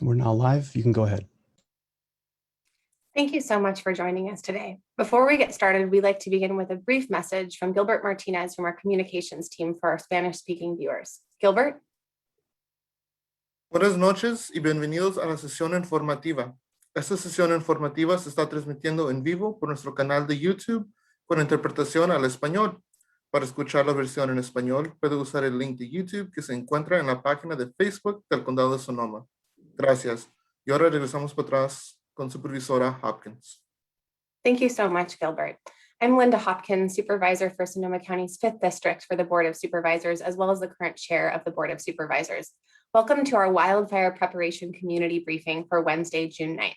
We're now live. You can go ahead. Thank you so much for joining us today. Before we get started, we'd like to begin with a brief message from Gilbert Martinez from our communications team for our Spanish-speaking viewers. Gilbert? Buenas noches y bienvenidos a la sesión informativa. Esta sesión informativa se está transmitiendo en vivo por nuestro canal de YouTube con interpretación al español. Para escuchar la versión en español, puede usar el link de YouTube que se encuentra en la página de Facebook del Condado de Sonoma. Gracias. Y ahora regresamos para atrás con Supervisora Hopkins. Thank you so much, Gilbert. I'm Linda Hopkins, Supervisor for Sonoma County's 5th District for the Board of Supervisors, as well as the current Chair of the Board of Supervisors. Welcome to our Wildfire Preparation Community Briefing for Wednesday, June 9th.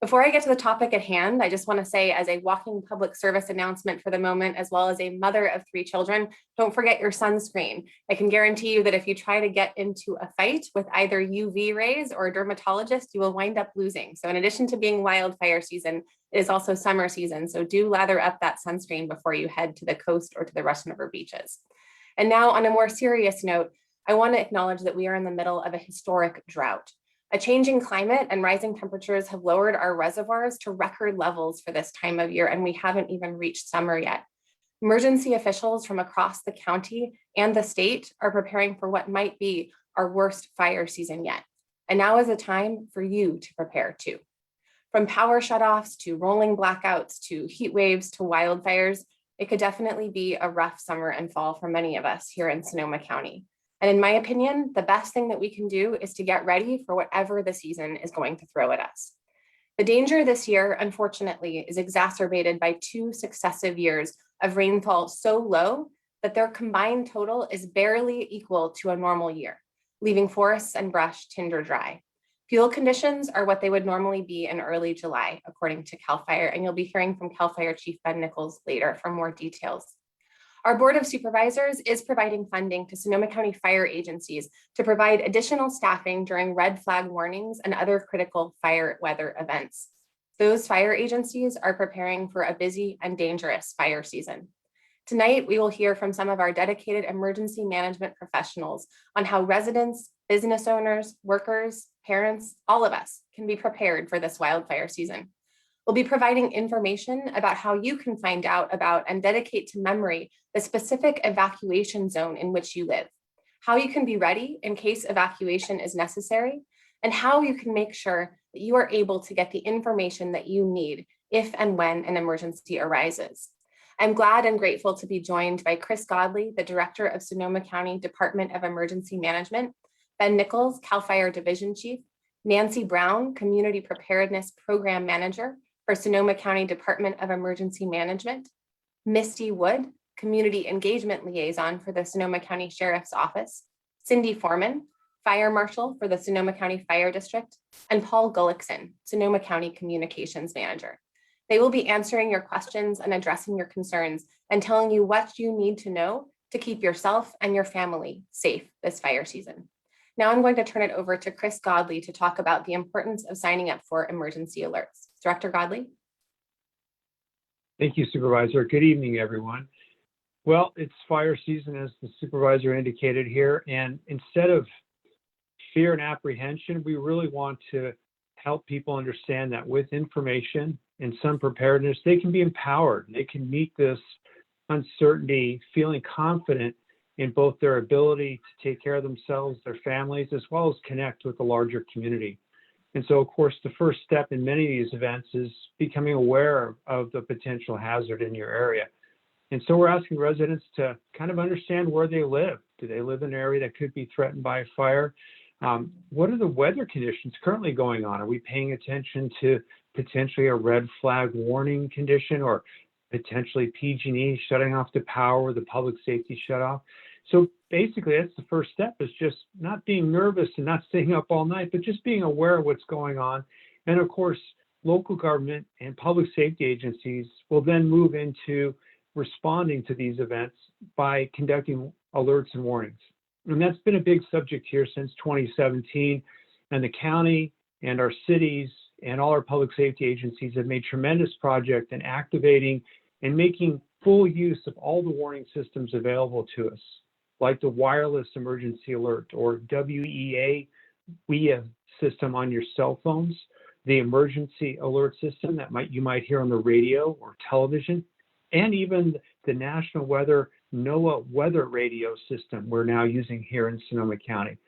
Before I get to the topic at hand, I just want to say, as a walking public service announcement for the moment, as well as a mother of 3 children, don't forget your sunscreen. I can guarantee you that if you try to get into a fight with either UV rays or a dermatologist, you will wind up losing. So in addition to being wildfire season, it is also summer season. So do lather up that sunscreen before you head to the coast or to the Russian River beaches. And now, on a more serious note, I want to acknowledge that we are in the middle of a historic drought. A changing climate and rising temperatures have lowered our reservoirs to record levels for this time of year, and we haven't even reached summer yet. Emergency officials from across the county and the state are preparing for what might be our worst fire season yet. And now is the time for you to prepare too. From power shutoffs to rolling blackouts to heat waves to wildfires, it could definitely be a rough summer and fall for many of us here in Sonoma County. And in my opinion, the best thing that we can do is to get ready for whatever the season is going to throw at us. The danger this year, unfortunately, is exacerbated by 2 successive years of rainfall so low that their combined total is barely equal to a normal year, leaving forests and brush tinder dry. Fuel conditions are what they would normally be in early July, according to CAL FIRE, and you'll be hearing from CAL FIRE Chief Ben Nichols later for more details. Our Board of Supervisors is providing funding to Sonoma County fire agencies to provide additional staffing during red flag warnings and other critical fire weather events. Those fire agencies are preparing for a busy and dangerous fire season. Tonight, we will hear from some of our dedicated emergency management professionals on how residents, business owners, workers, parents, all of us can be prepared for this wildfire season. We'll be providing information about how you can find out about and dedicate to memory the specific evacuation zone in which you live, how you can be ready in case evacuation is necessary, and how you can make sure that you are able to get the information that you need if and when an emergency arises. I'm glad and grateful to be joined by Chris Godley, the Director of Sonoma County Department of Emergency Management, Ben Nichols, CAL FIRE Division Chief, Nancy Brown, Community Preparedness Program Manager for Sonoma County Department of Emergency Management, Misty Wood, Community Engagement Liaison for the Sonoma County Sheriff's Office, Cindy Foreman, Fire Marshal for the Sonoma County Fire District, and Paul Gullickson, Sonoma County Communications Manager. They will be answering your questions and addressing your concerns and telling you what you need to know to keep yourself and your family safe this fire season. Now I'm going to turn it over to Chris Godley to talk about the importance of signing up for emergency alerts. Director Godley. Thank you, Supervisor. Good evening, everyone. Well, it's fire season, as the supervisor indicated here, and instead of fear and apprehension, we really want to help people understand that with information and some preparedness, they can be empowered. They can meet this uncertainty feeling confident in both their ability to take care of themselves, their families, as well as connect with the larger community. And so, of course, the first step in many of these events is becoming aware of the potential hazard in your area. And so we're asking residents to kind of understand where they live. Do they live in an area that could be threatened by a fire? What are the weather conditions currently going on? Are we paying attention to potentially a red flag warning condition or potentially PG&E shutting off the power or the public safety shutoff? So basically, that's the first step, is just not being nervous and not staying up all night, but just being aware of what's going on. And of course, local government and public safety agencies will then move into responding to these events by conducting alerts and warnings. And that's been a big subject here since 2017. And the county and our cities and all our public safety agencies have made tremendous progress in activating and making full use of all the warning systems available to us, like the wireless emergency alert, or WEA. We have system on your cell phones, the emergency alert system that you might hear on the radio or television, and even the National Weather Noaa weather radio system we're now using here in Sonoma County.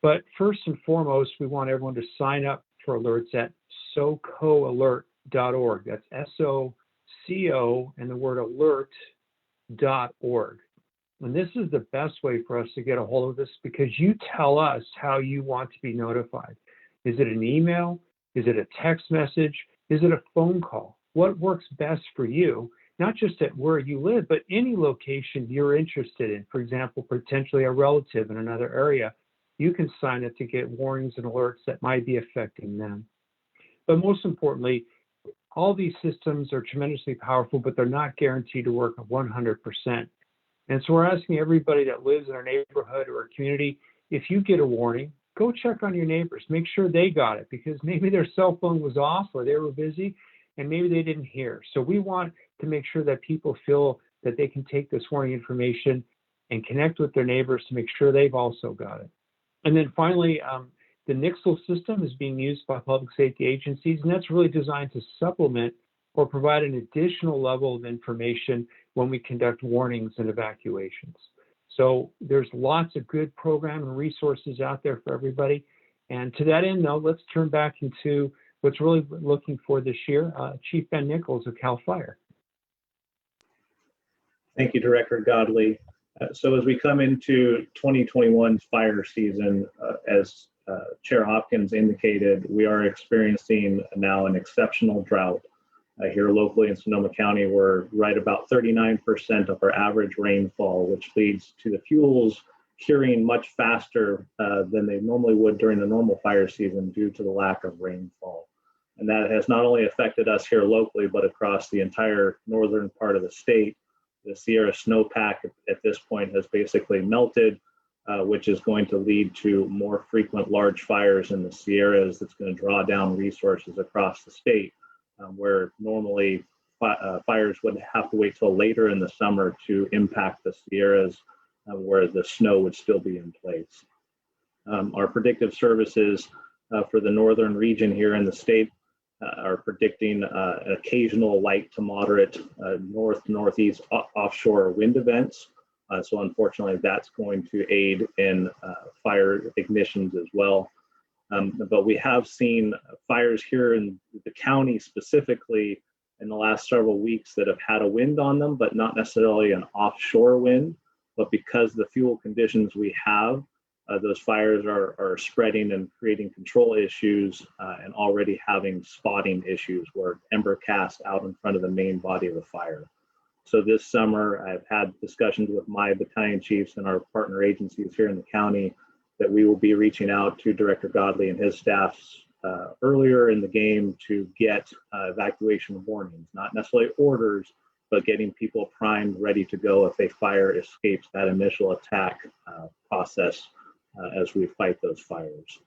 But first and foremost, we want everyone to sign up for alerts at socoalert.org. That's S-O-C-O and the word alert.org. And this is the best way for us to get a hold of this, because you tell us how you want to be notified. Is it an email? Is it a text message? Is it a phone call? What works best for you, not just at where you live, but any location you're interested in. For example, potentially a relative in another area, you can sign up to get warnings and alerts that might be affecting them. But most importantly, all these systems are tremendously powerful, but they're not guaranteed to work 100%. And so we're asking everybody that lives in our neighborhood or our community, if you get a warning, go check on your neighbors, make sure they got it, because maybe their cell phone was off or they were busy and maybe they didn't hear. So we want to make sure that people feel that they can take this warning information and connect with their neighbors to make sure they've also got it. And then finally, the Nixle system is being used by public safety agencies, and that's really designed to supplement or provide an additional level of information when we conduct warnings and evacuations. So there's lots of good program and resources out there for everybody. And to that end, though, let's turn back into what's really looking for this year. Chief Ben Nichols of CAL FIRE. Thank you, Director Godley. So as we come into 2021 fire season, as Chair Hopkins indicated, we are experiencing now an exceptional drought. Here locally in Sonoma County, we're right about 39% of our average rainfall, which leads to the fuels curing much faster than they normally would during the normal fire season due to the lack of rainfall. And that has not only affected us here locally, but across the entire northern part of the state. The Sierra snowpack at this point has basically melted, which is going to lead to more frequent large fires in the Sierras. That's going to draw down resources across the state. Where normally fires would have to wait till later in the summer to impact the Sierras, where the snow would still be in place. Our predictive services for the northern region here in the state are predicting occasional light to moderate northeast offshore wind events. So unfortunately, that's going to aid in fire ignitions as well. But we have seen fires here in the county specifically in the last several weeks that have had a wind on them, but not necessarily an offshore wind. But because the fuel conditions we have, those fires are spreading and creating control issues and already having spotting issues where ember casts out in front of the main body of the fire. So this summer, I've had discussions with my battalion chiefs and our partner agencies here in the county that we will be reaching out to Director Godley and his staffs earlier in the game to get evacuation warnings, not necessarily orders, but getting people primed, ready to go if a fire escapes that initial attack process as we fight those fires.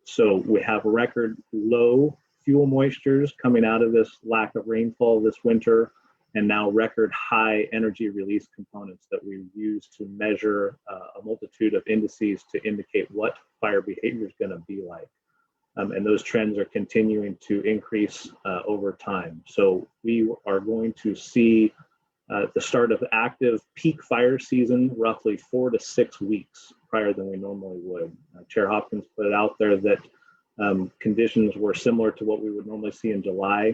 So we have record low fuel moistures coming out of this lack of rainfall this winter, and now record high energy release components that we use to measure a multitude of indices to indicate what fire behavior is going to be like. And those trends are continuing to increase over time. So we are going to see the start of active peak fire season roughly 4 to 6 weeks prior than we normally would. Chair Hopkins put it out there that conditions were similar to what we would normally see in July.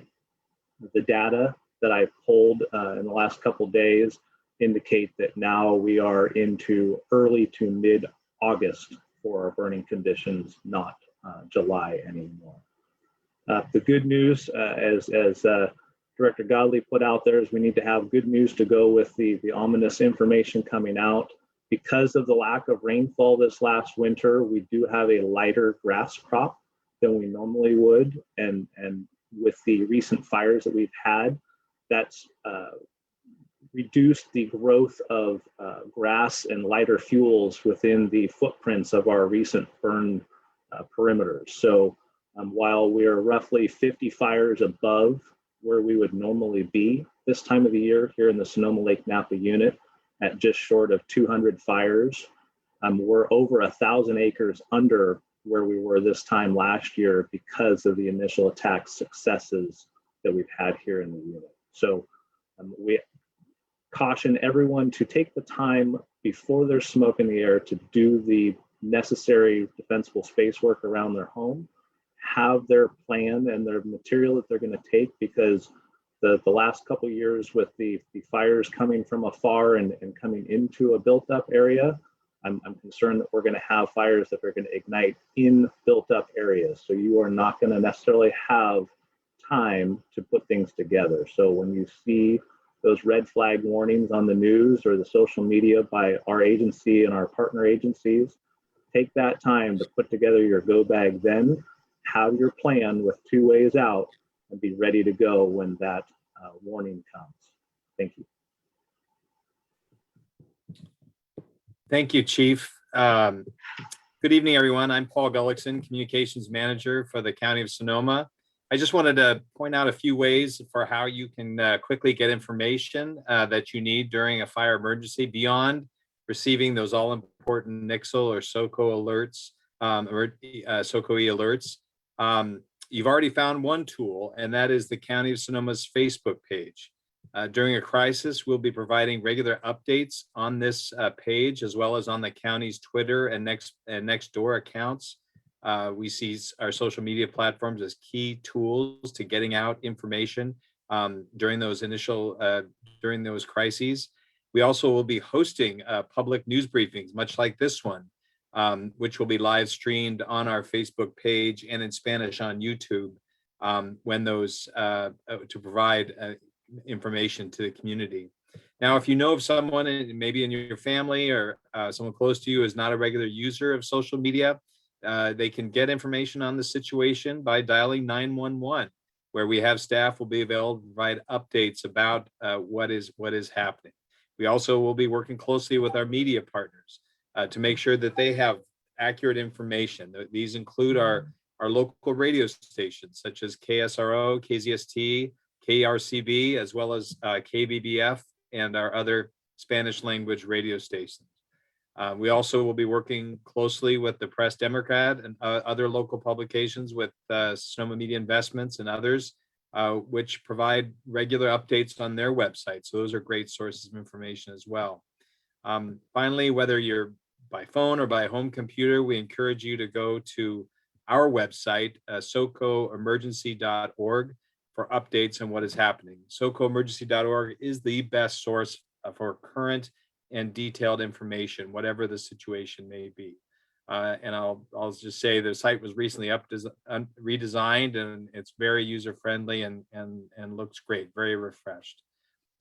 The data that I pulled in the last couple of days indicate that now we are into early to mid-August for our burning conditions, not July anymore. The good news, as Director Godley put out there, is we need to have good news to go with the ominous information coming out. Because of the lack of rainfall this last winter, we do have a lighter grass crop than we normally would, and with the recent fires that we've had, that's reduced the growth of grass and lighter fuels within the footprints of our recent burn perimeters. So while we are roughly 50 fires above where we would normally be this time of the year here in the Sonoma Lake Napa unit at just short of 200 fires, we're over 1,000 acres under where we were this time last year because of the initial attack successes that we've had here in the unit. So we caution everyone to take the time before there's smoke in the air to do the necessary defensible space work around their home, have their plan and their material that they're going to take, because the last couple of years with the fires coming from afar and coming into a built up area, I'm concerned that we're going to have fires that are going to ignite in built up areas. So you are not going to necessarily have time to put things together. So when you see those red flag warnings on the news or the social media by our agency and our partner agencies, take that time to put together your go bag, then have your plan with 2 ways out and be ready to go when that warning comes. Thank you. Thank you, Chief. Good evening, everyone. I'm Paul Gullickson, Communications Manager for the County of Sonoma. I just wanted to point out a few ways for how you can quickly get information that you need during a fire emergency beyond receiving those all-important NIXL or SOCO alerts, SOCO-E alerts. You've already found one tool, and that is the County of Sonoma's Facebook page. During a crisis, we'll be providing regular updates on this page, as well as on the county's Twitter and Nextdoor accounts. We see our social media platforms as key tools to getting out information during those crises. We also will be hosting public news briefings, much like this one, which will be live streamed on our Facebook page and in Spanish on YouTube when those to provide information to the community. Now, if you know of someone, maybe in your family or someone close to you is not a regular user of social media, they can get information on the situation by dialing 911, where we have staff will be available to provide updates about what is happening. We also will be working closely with our media partners to make sure that they have accurate information. These include our local radio stations, such as KSRO, KZST, KRCB, as well as KBBF and our other Spanish language radio stations. We also will be working closely with the Press Democrat and other local publications with Sonoma Media Investments and others, which provide regular updates on their website. So those are great sources of information as well. Finally, whether you're by phone or by home computer, we encourage you to go to our website, socoemergency.org, for updates on what is happening. socoemergency.org is the best source for current and detailed information, whatever the situation may be. And I'll just say the site was recently redesigned, and it's very user-friendly and looks great, very refreshed.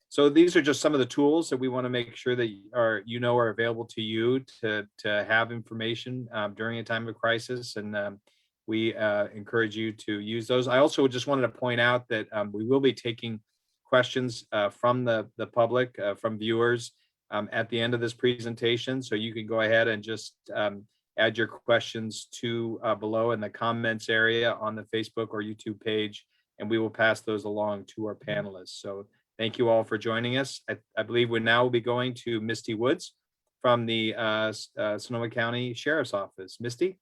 So these are just some of the tools that we want to make sure that are available to you to have information during a time of crisis, and we encourage you to use those. I also just wanted to point out that we will be taking questions from the public, from viewers at the end of this presentation. So you can go ahead and just add your questions to below in the comments area on the Facebook or YouTube page, and we will pass those along to our panelists. So thank you all for joining us. I believe we now will be going to Misty Woods from the Sonoma County Sheriff's Office. Misty?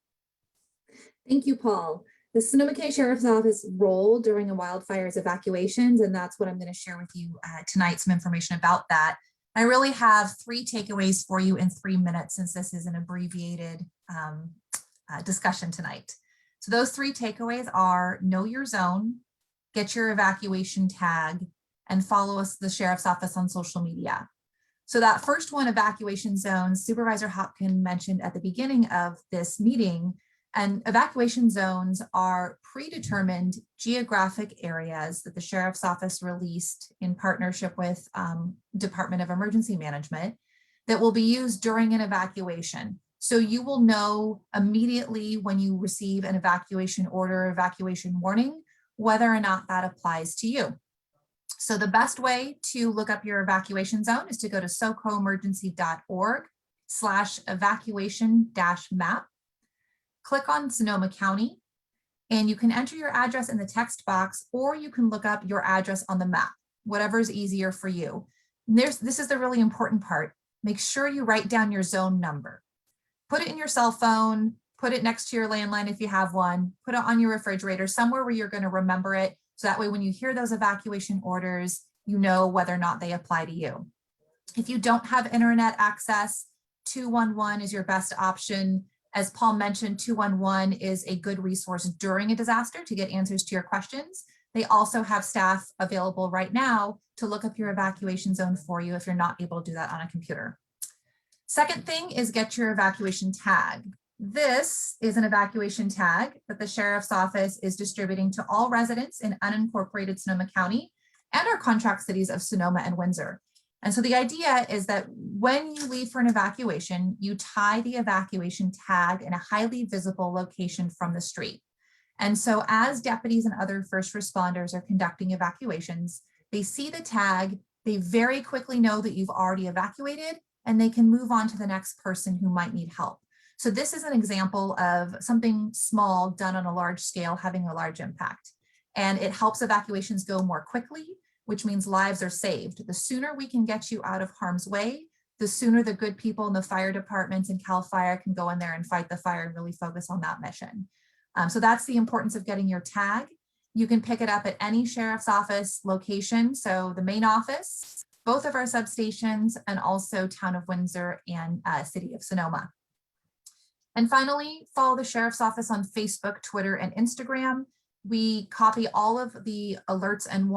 Thank you, Paul. The Sonoma County Sheriff's Office role during a wildfire's evacuations, and that's what I'm going to share with you tonight, some information about that. I really have 3 takeaways for you in 3 minutes, since this is an abbreviated discussion tonight. So those 3 takeaways are: know your zone, get your evacuation tag, and follow us, the Sheriff's Office, on social media. So that first one, evacuation zones, Supervisor Hopkins mentioned at the beginning of this meeting. And evacuation zones are predetermined geographic areas that the Sheriff's Office released in partnership with Department of Emergency Management that will be used during an evacuation. So you will know immediately when you receive an evacuation order, evacuation warning, whether or not that applies to you. So the best way to look up your evacuation zone is to go to socoemergency.org/evacuation-map. Click on Sonoma County, and you can enter your address in the text box, or you can look up your address on the map, whatever is easier for you. And this is the really important part. Make sure you write down your zone number. Put it in your cell phone, put it next to your landline if you have one, put it on your refrigerator, somewhere where you're going to remember it. So that way, when you hear those evacuation orders, you know whether or not they apply to you. If you don't have internet access, 211 is your best option. As Paul mentioned, 211 is a good resource during a disaster to get answers to your questions. They also have staff available right now to look up your evacuation zone for you if you're not able to do that on a computer. Second thing is get your evacuation tag. This is an evacuation tag that the Sheriff's Office is distributing to all residents in unincorporated Sonoma County and our contract cities of Sonoma and Windsor. And so the idea is that when you leave for an evacuation, you tie the evacuation tag in a highly visible location from the street. And so as deputies and other first responders are conducting evacuations, they see the tag, they very quickly know that you've already evacuated, and they can move on to the next person who might need help. So this is an example of something small done on a large scale having a large impact. And it helps evacuations go more quickly, which means lives are saved. The sooner we can get you out of harm's way, the sooner the good people in the fire departments and CAL FIRE can go in there and fight the fire and really focus on that mission. So that's the importance of getting your tag. You can pick it up at any sheriff's office location. So the main office, both of our substations, and also Town of Windsor and City of Sonoma. And finally, follow the Sheriff's Office on Facebook, Twitter, and Instagram. We copy all of the alerts and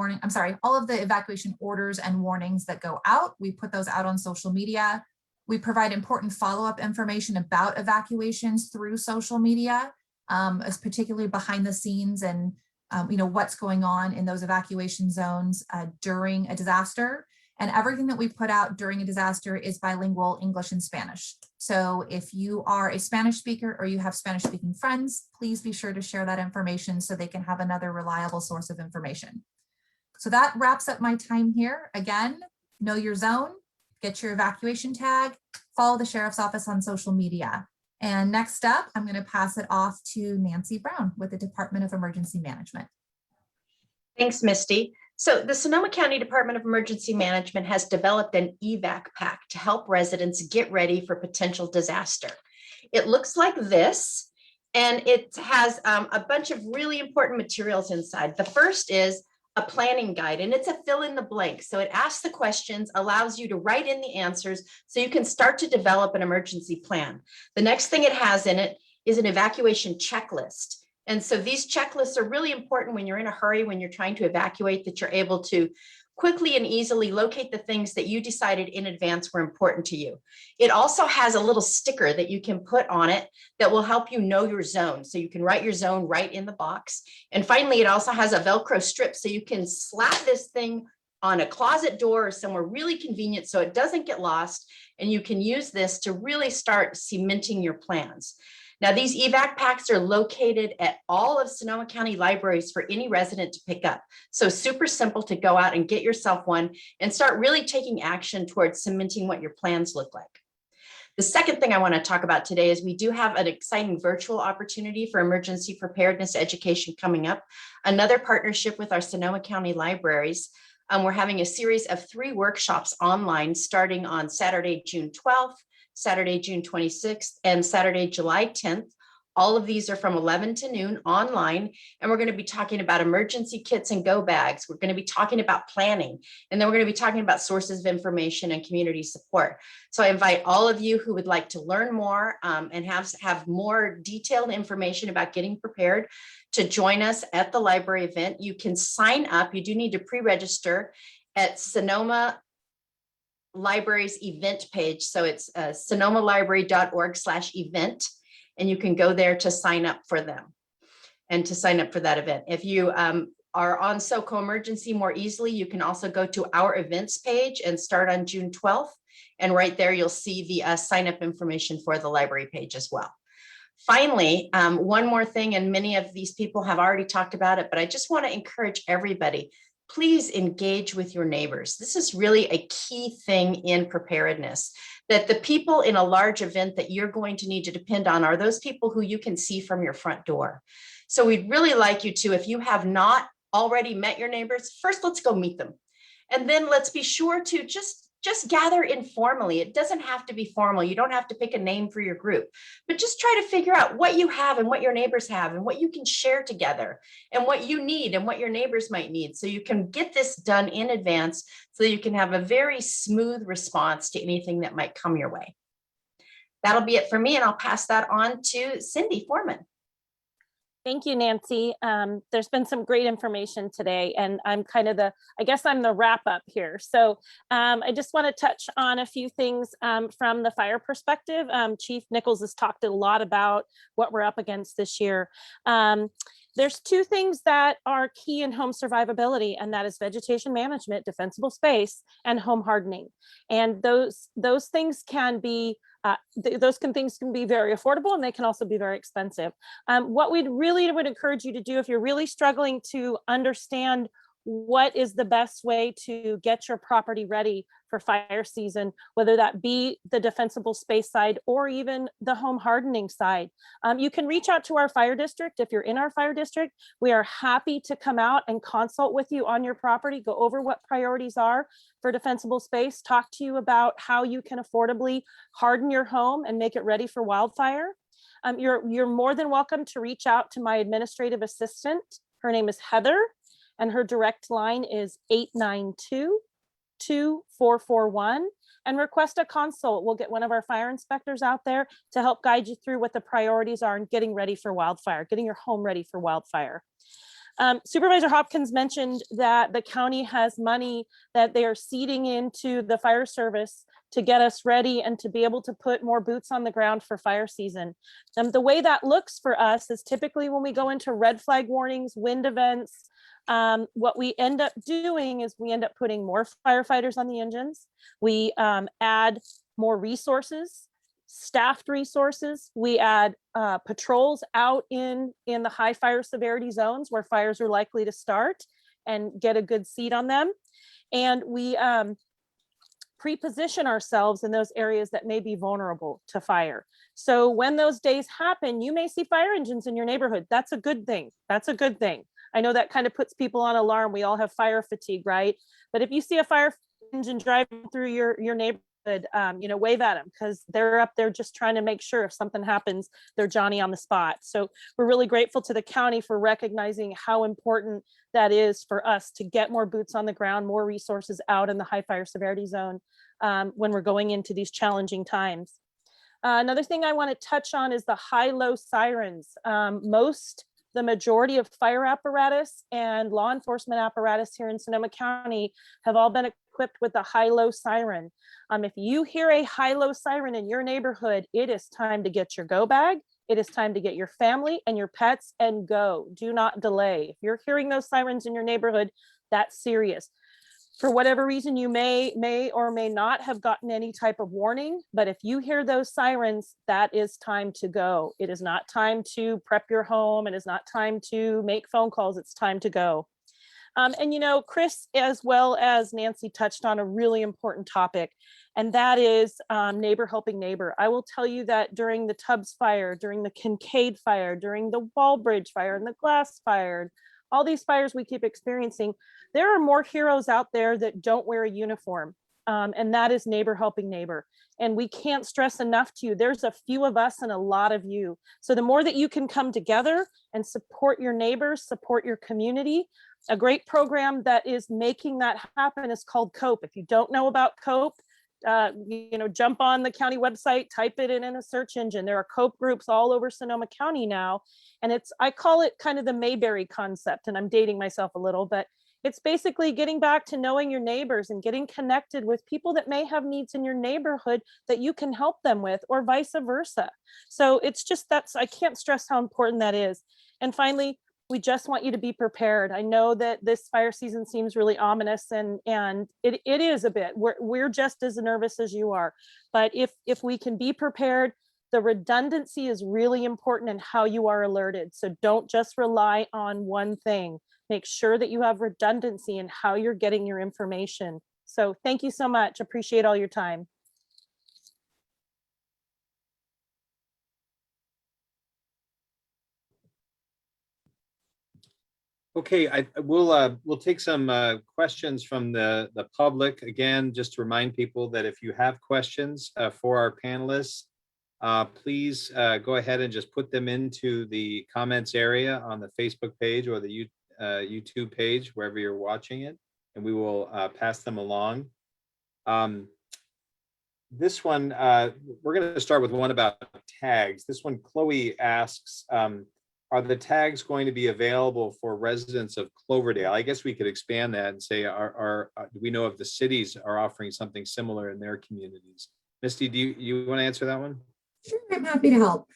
all of the evacuation orders and warnings that go out. We put those out on social media. We provide important follow-up information about evacuations through social media, as particularly behind the scenes and what's going on in those evacuation zones during a disaster. And everything that we put out during a disaster is bilingual, English and Spanish. So if you are a Spanish speaker or you have Spanish speaking friends, please be sure to share that information so they can have another reliable source of information. So that wraps up my time here. Again, know your zone, get your evacuation tag, follow the Sheriff's Office on social media. And next up, I'm going to pass it off to Nancy Brown with the Department of Emergency Management. Thanks, Misty. So the Sonoma County Department of Emergency Management has developed an evac pack to help residents get ready for potential disaster. It looks like this, and it has a bunch of really important materials inside. The first is a planning guide, and it's a fill in the blank. So it asks the questions, allows you to write in the answers so you can start to develop an emergency plan. The next thing it has in it is an evacuation checklist. And so these checklists are really important when you're in a hurry, when you're trying to evacuate, that you're able to quickly and easily locate the things that you decided in advance were important to you. It also has a little sticker that you can put on it that will help you know your zone. So you can write your zone right in the box. And finally, it also has a Velcro strip so you can slap this thing on a closet door or somewhere really convenient so it doesn't get lost. And you can use this to really start cementing your plans. Now, these evac packs are located at all of Sonoma County libraries for any resident to pick up. So super simple to go out and get yourself one and start really taking action towards cementing what your plans look like. The second thing I want to talk about today is we do have an exciting virtual opportunity for emergency preparedness education coming up, another partnership with our Sonoma County libraries. We're having a series of 3 workshops online starting on Saturday, June 12th, Saturday, June 26th, and Saturday, July 10th. All of these are from 11 to noon online, and we're going to be talking about emergency kits and go bags. We're going to be talking about planning, and then we're going to be talking about sources of information and community support. So I invite all of you who would like to learn more and have more detailed information about getting prepared to join us at the library event. You can sign up. You do need to pre-register at Sonoma Library's event page. So it's sonomalibrary.org/event, and you can go there to sign up for them and to sign up for that event. If you are on SoCo Emergency more easily, you can also go to our events page and start on June 12th. And right there, you'll see the sign up information for the library page as well. Finally, one more thing, and many of these people have already talked about it, but I just want to encourage everybody, please engage with your neighbors. This is really a key thing in preparedness, that the people in a large event that you're going to need to depend on are those people who you can see from your front door. So we'd really like you to, if you have not already met your neighbors, first let's go meet them. And then let's be sure to just just gather informally. It doesn't have to be formal. You don't have to pick a name for your group, but just try to figure out what you have and what your neighbors have and what you can share together and what you need and what your neighbors might need. So you can get this done in advance so that you can have a very smooth response to anything that might come your way. That'll be it for me, and I'll pass that on to Cindy Foreman. Thank you, Nancy. There's been some great information today, and I'm kind of I guess I'm the wrap up here. So I just want to touch on a few things from the fire perspective. Chief Nichols has talked a lot about what we're up against this year. There's two things that are key in home survivability, and that is vegetation management, defensible space, and home hardening. And those things can be things can be very affordable, and they can also be very expensive. What we'd really would encourage you to do, if you're really struggling to understand what is the best way to get your property ready for fire season, whether that be the defensible space side or even the home hardening side, you can reach out to our fire district. If you're in our fire district, we are happy to come out and consult with you on your property, go over what priorities are for defensible space, talk to you about how you can affordably harden your home and make it ready for wildfire. You're more than welcome to reach out to my administrative assistant. Her name is Heather, and her direct line is 892-2441, and request a consult. We'll get one of our fire inspectors out there to help guide you through what the priorities are in getting ready for wildfire, getting your home ready for wildfire. Supervisor Hopkins mentioned that the county has money that they are seeding into the fire service to get us ready and to be able to put more boots on the ground for fire season. The way that looks for us is typically when we go into red flag warnings, wind events, what we end up doing is we end up putting more firefighters on the engines. We add more resources, staffed resources. We add patrols out in the high fire severity zones where fires are likely to start and get a good seat on them. And we pre-position ourselves in those areas that may be vulnerable to fire. So when those days happen, you may see fire engines in your neighborhood. That's a good thing. That's a good thing. I know that kind of puts people on alarm. We all have fire fatigue, right? But if you see a fire engine driving through your neighborhood, wave at them, because they're up there just trying to make sure if something happens, they're Johnny on the spot. So we're really grateful to the county for recognizing how important that is for us to get more boots on the ground, more resources out in the high fire severity zone when we're going into these challenging times. Another thing I want to touch on is the Hilo Sirens. The majority of fire apparatus and law enforcement apparatus here in Sonoma County have all been equipped with a Hilo siren. If you hear a Hilo siren in your neighborhood, it is time to get your go bag. It is time to get your family and your pets and go. Do not delay. If you're hearing those sirens in your neighborhood, that's serious. For whatever reason, you may or may not have gotten any type of warning, but if you hear those sirens, that is time to go. It is not time to prep your home. It is not time to make phone calls. It's time to go. Chris, as well as Nancy, touched on a really important topic, and that is neighbor helping neighbor. I will tell you that during the Tubbs fire, during the Kincaid fire, during the Wallbridge fire and the Glass fire, all these fires we keep experiencing, there are more heroes out there that don't wear a uniform, and that is neighbor helping neighbor. And we can't stress enough to you, there's a few of us and a lot of you. So the more that you can come together and support your neighbors, support your community. A great program that is making that happen is called COPE. If you don't know about COPE, jump on the county website, type it in a search engine. There are COPE groups all over Sonoma County now. And I call it kind of the Mayberry concept, and I'm dating myself a little, but it's basically getting back to knowing your neighbors and getting connected with people that may have needs in your neighborhood that you can help them with, or vice versa. So it's just, I can't stress how important that is. And finally, we just want you to be prepared. I know that this fire season seems really ominous, and it is a bit. We're just as nervous as you are. But if we can be prepared, the redundancy is really important in how you are alerted. So don't just rely on one thing. Make sure that you have redundancy in how you're getting your information. So thank you so much. Appreciate all your time. Okay, we'll take some questions from the public. Again, just to remind people that if you have questions for our panelists, please go ahead and just put them into the comments area on the Facebook page or the YouTube page, wherever you're watching it, and we will pass them along. This one, we're going to start with one about tags. This one, Chloe asks, are the tags going to be available for residents of Cloverdale? I guess we could expand that and say, do we know if the cities are offering something similar in their communities? Misty, do you want to answer that one? Sure, I'm happy to help.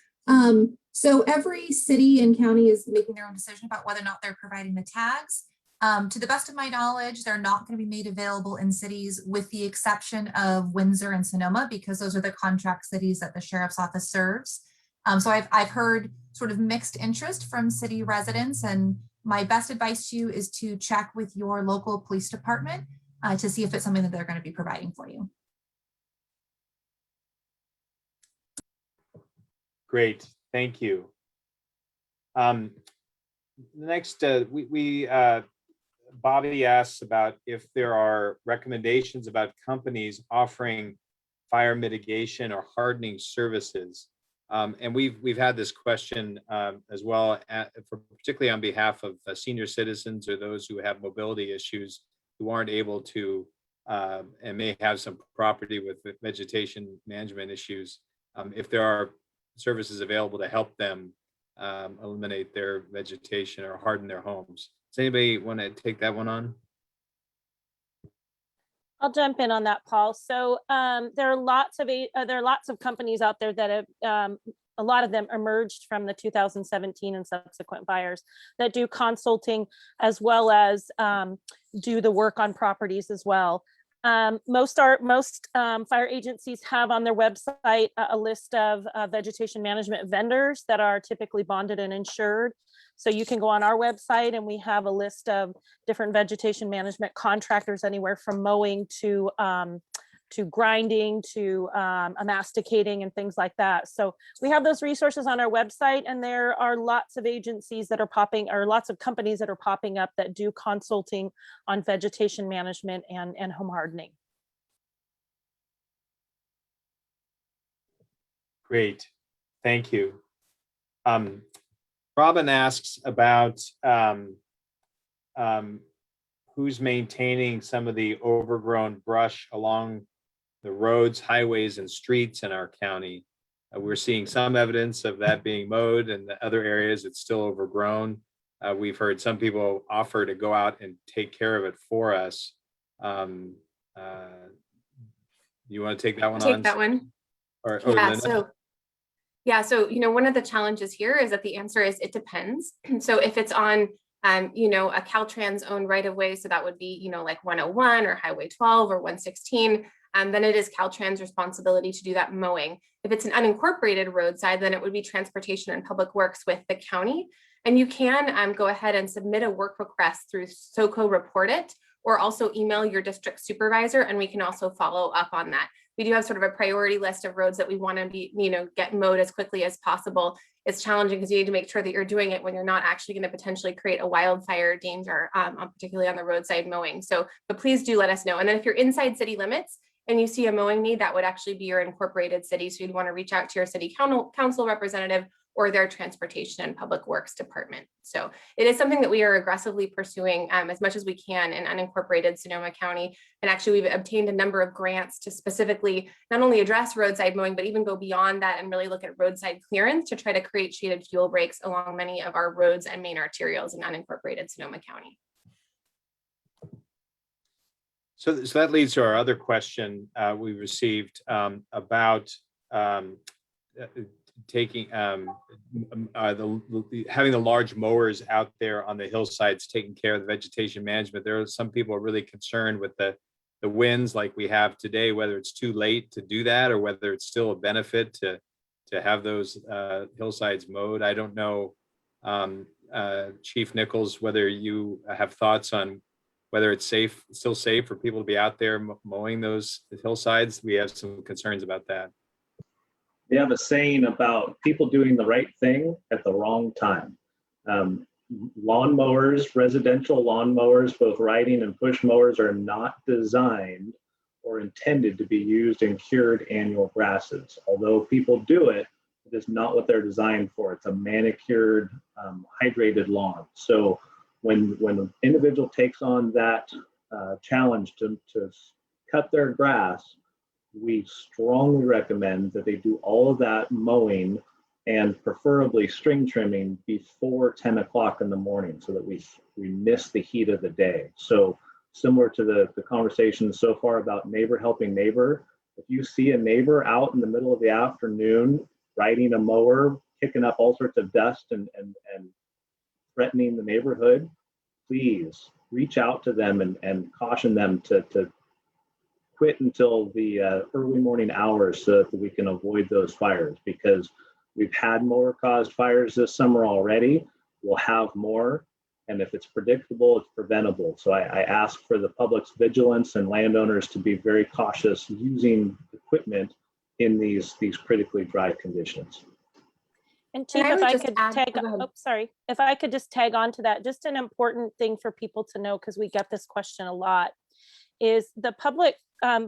So every city and county is making their own decision about whether or not they're providing the tags. To the best of my knowledge, they're not going to be made available in cities with the exception of Windsor and Sonoma, because those are the contract cities that the sheriff's office serves. So I've heard sort of mixed interest from city residents, and my best advice to you is to check with your local police department to see if it's something that they're going to be providing for you. Great, thank you. Next, Bobby asks about if there are recommendations about companies offering fire mitigation or hardening services. And we've had this question as well, particularly on behalf of senior citizens or those who have mobility issues who aren't able to and may have some property with vegetation management issues. If there are services available to help them eliminate their vegetation or harden their homes. Does anybody want to take that one on? I'll jump in on that, Paul. So there are lots of companies out there that have, a lot of them emerged from the 2017 and subsequent fires that do consulting as well as do the work on properties as well. Most fire agencies have on their website a list of vegetation management vendors that are typically bonded and insured. So you can go on our website and we have a list of different vegetation management contractors, anywhere from mowing to grinding to masticating and things like that. So we have those resources on our website, and there are lots of agencies that are popping, or lots of companies that are popping up that do consulting on vegetation management and home hardening. Great, thank you. Robin asks about who's maintaining some of the overgrown brush along the roads, highways, and streets in our county. We're seeing some evidence of that being mowed, and the other areas it's still overgrown. We've heard some people offer to go out and take care of it for us. You want to take that one on? Take that one. Or Yeah, so one of the challenges here is that the answer is it depends. So if it's on a Caltrans owned right of way, so that would be like 101 or Highway 12 or 116, then it is Caltrans' responsibility to do that mowing. If it's an unincorporated roadside, then it would be Transportation and Public Works with the county. And you can go ahead and submit a work request through SoCo Report It, or also email your district supervisor, and we can also follow up on that. We do have sort of a priority list of roads that we want to be, get mowed as quickly as possible. It's challenging because you need to make sure that you're doing it when you're not actually going to potentially create a wildfire danger, particularly on the roadside mowing. So, but please do let us know. And then if you're inside city limits and you see a mowing need, that would actually be your incorporated city. So you'd want to reach out to your city council representative or their Transportation and Public Works department. So it is something that we are aggressively pursuing as much as we can in unincorporated Sonoma County. And actually we've obtained a number of grants to specifically not only address roadside mowing, but even go beyond that and really look at roadside clearance to try to create shaded fuel breaks along many of our roads and main arterials in unincorporated Sonoma County. So that leads to our other question we received about taking having the large mowers out there on the hillsides taking care of the vegetation management. There are some people are really concerned with the winds like we have today, whether it's too late to do that or whether it's still a benefit to have those hillsides mowed. I don't know, Chief Nichols, whether you have thoughts on whether it's still safe for people to be out there mowing those hillsides. We have some concerns about that. They have a saying about people doing the right thing at the wrong time. lawn mowers, residential lawn mowers, both riding and push mowers, are not designed or intended to be used in cured annual grasses. Although people do it, it is not what they're designed for. It's a manicured, hydrated lawn. So when an individual takes on that challenge to cut their grass, we strongly recommend that they do all of that mowing and preferably string trimming before 10 o'clock in the morning so that we miss the heat of the day. So similar to the conversation so far about neighbor helping neighbor, if you see a neighbor out in the middle of the afternoon riding a mower, kicking up all sorts of dust and threatening the neighborhood, please reach out to them and caution them to quit until the early morning hours so that we can avoid those fires, because we've had mower caused fires this summer already. We'll have more. And if it's predictable, it's preventable. So I ask for the public's vigilance and landowners to be very cautious using equipment in these critically dry conditions. And Chief, I if would I just could add- tag, go ahead. oh, sorry, if I could just tag on to that, just an important thing for people to know, because we get this question a lot, is the public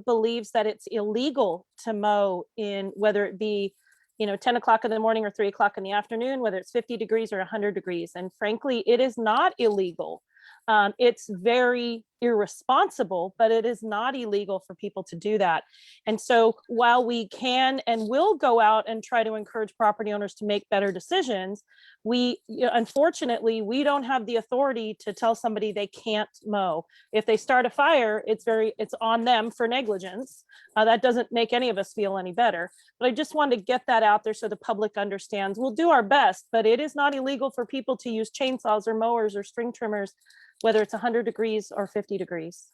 believes that it's illegal to mow in, whether it be 10 o'clock in the morning or 3 o'clock in the afternoon, whether it's 50 degrees or 100 degrees. And frankly, it is not illegal. It's very irresponsible, but it is not illegal for people to do that. And so while we can and will go out and try to encourage property owners to make better decisions, unfortunately, we don't have the authority to tell somebody they can't mow. If they start a fire, it's on them for negligence. That doesn't make any of us feel any better. But I just wanted to get that out there so the public understands. We'll do our best, but it is not illegal for people to use chainsaws or mowers or string trimmers, whether it's 100 degrees or 50 degrees.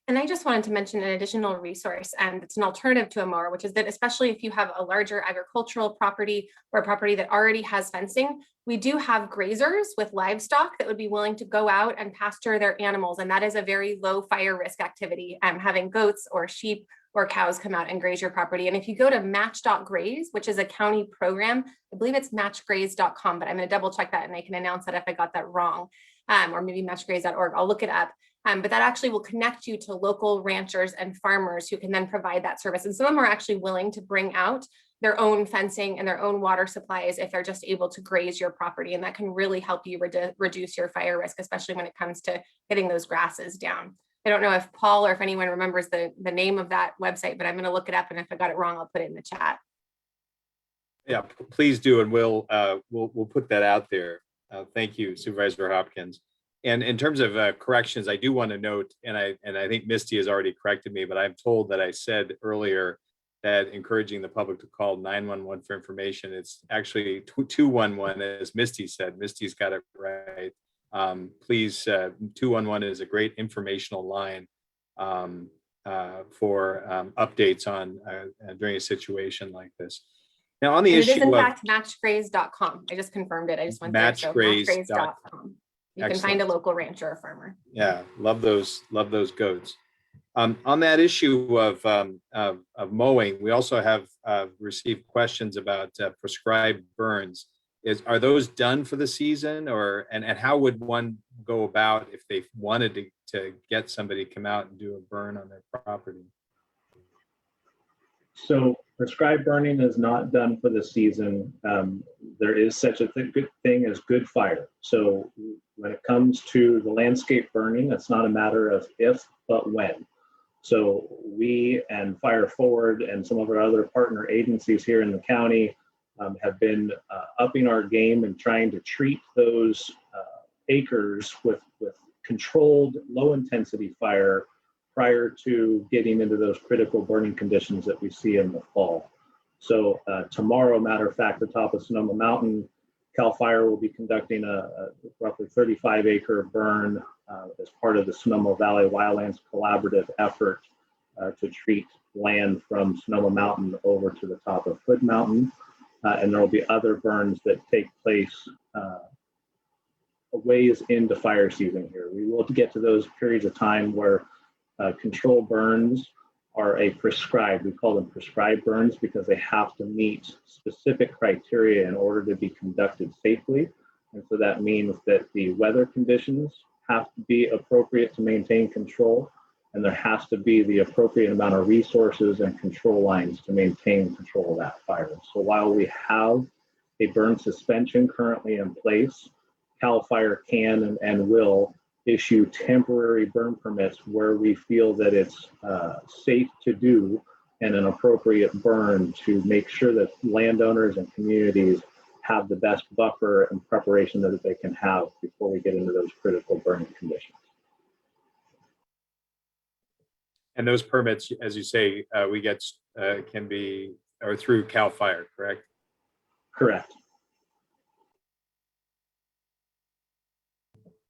And I just wanted to mention an additional resource, and it's an alternative to a mower, which is that especially if you have a larger agricultural property or a property that already has fencing, we do have grazers with livestock that would be willing to go out and pasture their animals. And that is a very low fire risk activity, having goats or sheep or cows come out and graze your property. And if you go to match.graze, which is a county program, I believe it's matchgraze.com, but I'm going to double check that and I can announce that if I got that wrong, or maybe matchgraze.org, I'll look it up. But that actually will connect you to local ranchers and farmers who can then provide that service. And some of them are actually willing to bring out their own fencing and their own water supplies if they're just able to graze your property. And that can really help you reduce your fire risk, especially when it comes to getting those grasses down. I don't know if Paul or if anyone remembers the name of that website, but I'm going to look it up. And if I got it wrong, I'll put it in the chat. Yeah, please do. And we'll put that out there. Thank you, Supervisor Hopkins. And in terms of corrections, I do want to note, and I think Misty has already corrected me, but I'm told that I said earlier that encouraging the public to call 911 for information. It's actually 211, as Misty said. Misty's got it right. Please, 211 is a great informational line for updates on during a situation like this. Now, on the issue it is in of fact matchgraze.com. I just confirmed it. I just went there. So matchgraze.com. You can find a local rancher or farmer. Yeah, love those goats. On that issue of mowing, we also have received questions about prescribed burns. Are those done for the season, and how would one go about if they wanted to get somebody to come out and do a burn on their property? So prescribed burning is not done for the season. There is such a good thing as good fire. So when it comes to the landscape burning, it's not a matter of if, but when. So we and Fire Forward and some of our other partner agencies here in the county have been upping our game and trying to treat those acres with controlled low intensity fire prior to getting into those critical burning conditions that we see in the fall. So tomorrow, matter of fact, the top of Sonoma Mountain, CAL FIRE will be conducting a roughly 35-acre burn as part of the Sonoma Valley Wildlands Collaborative effort to treat land from Sonoma Mountain over to the top of Hood Mountain. And there will be other burns that take place a ways into fire season here. We will get to those periods of time where control burns are we call them prescribed burns because they have to meet specific criteria in order to be conducted safely. And so that means that the weather conditions have to be appropriate to maintain control, and there has to be the appropriate amount of resources and control lines to maintain control of that fire. So while we have a burn suspension currently in place, CAL FIRE can and will issue temporary burn permits where we feel that it's safe to do and an appropriate burn to make sure that landowners and communities have the best buffer and preparation that they can have before we get into those critical burning conditions. And those permits, as you say, we get can be or through CAL FIRE, correct? Correct.